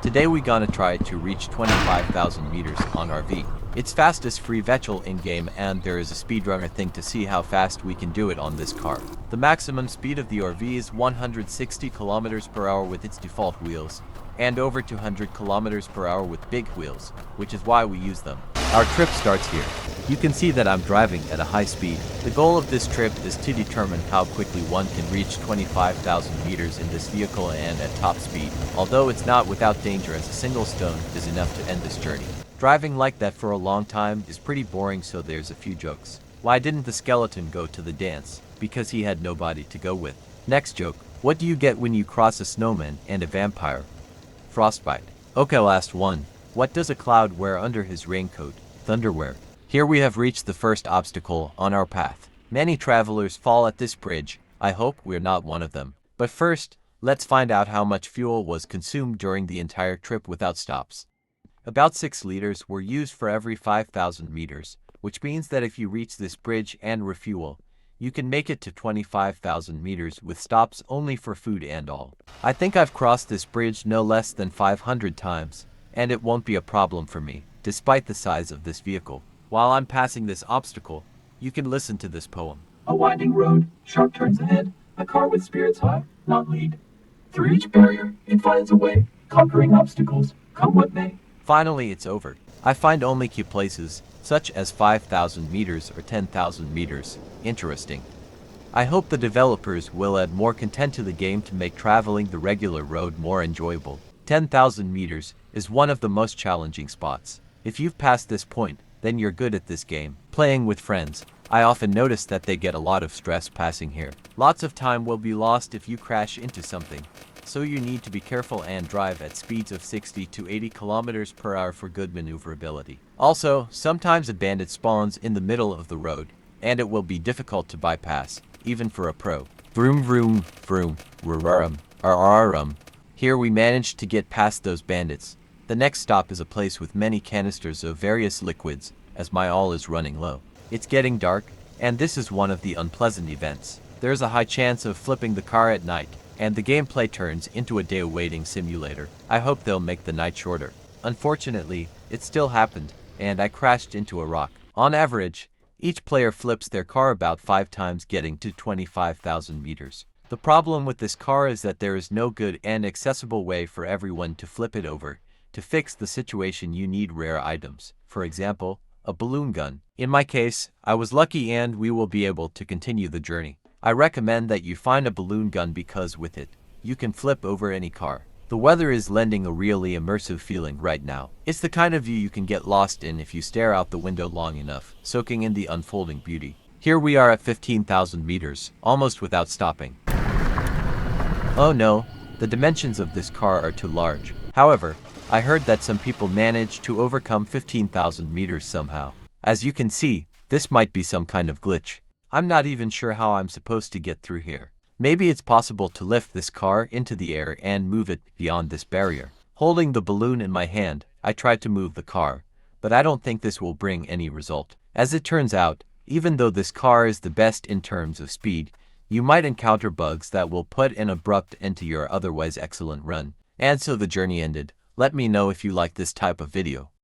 Today we gonna try to reach 25,000 meters on RV. It's fastest free vehicle in-game and there is a speedrunner thing to see how fast we can do it on this car. The maximum speed of the RV is 160 kilometers per hour with its default wheels, and over 200 kilometers per hour with big wheels, which is why we use them. Our trip starts here. You can see that I'm driving at a high speed. The goal of this trip is to determine how quickly one can reach 25,000 meters in this vehicle and at top speed, although it's not without danger as a single stone is enough to end this journey. Driving like that for a long time is pretty boring, so there's a few jokes. Why didn't the skeleton go to the dance? Because he had nobody to go with. Next joke. What do you get when you cross a snowman and a vampire? Frostbite. Okay, last one. What does a cloud wear under his raincoat? Thunderwear. Here we have reached the first obstacle on our path. Many travelers fall at this bridge. I hope we're not one of them. But first, let's find out how much fuel was consumed during the entire trip without stops. About 6 liters were used for every 5,000 meters, which means that if you reach this bridge and refuel, you can make it to 25,000 meters with stops only for food and all. I think I've crossed this bridge no less than 500 times, and it won't be a problem for me, despite the size of this vehicle. While I'm passing this obstacle, you can listen to this poem. A winding road, sharp turns ahead, a car with spirits high, not lead. Through each barrier, it finds a way, conquering obstacles, come what may. Finally, it's over. I find only key places, such as 5,000 meters or 10,000 meters, interesting. I hope the developers will add more content to the game to make traveling the regular road more enjoyable. 10,000 meters is one of the most challenging spots. If you've passed this point, then you're good at this game. Playing with friends, I often notice that they get a lot of stress passing here. Lots of time will be lost if you crash into something, so you need to be careful and drive at speeds of 60 to 80 kilometers per hour for good maneuverability. Also, sometimes a bandit spawns in the middle of the road, and it will be difficult to bypass, even for a pro. Vroom vroom vroom, rarum. Here we managed to get past those bandits. The next stop is a place with many canisters of various liquids, as my all is running low. It's getting dark, and this is one of the unpleasant events. There's a high chance of flipping the car at night, and the gameplay turns into a day waiting simulator. I hope they'll make the night shorter. Unfortunately, it still happened, and I crashed into a rock. On average, each player flips their car about 5 times getting to 25,000 meters. The problem with this car is that there is no good and accessible way for everyone to flip it over. To fix the situation, you need rare items. For example, a balloon gun. In my case, I was lucky and we will be able to continue the journey. I recommend that you find a balloon gun because with it, you can flip over any car. The weather is lending a really immersive feeling right now. It's the kind of view you can get lost in if you stare out the window long enough, soaking in the unfolding beauty. Here we are at 15,000 meters, almost without stopping. Oh no, the dimensions of this car are too large. However, I heard that some people managed to overcome 15,000 meters somehow. As you can see, this might be some kind of glitch. I'm not even sure how I'm supposed to get through here. Maybe it's possible to lift this car into the air and move it beyond this barrier. Holding the balloon in my hand, I tried to move the car, but I don't think this will bring any result. As it turns out, even though this car is the best in terms of speed, you might encounter bugs that will put an abrupt end to your otherwise excellent run. And so the journey ended. Let me know if you like this type of video.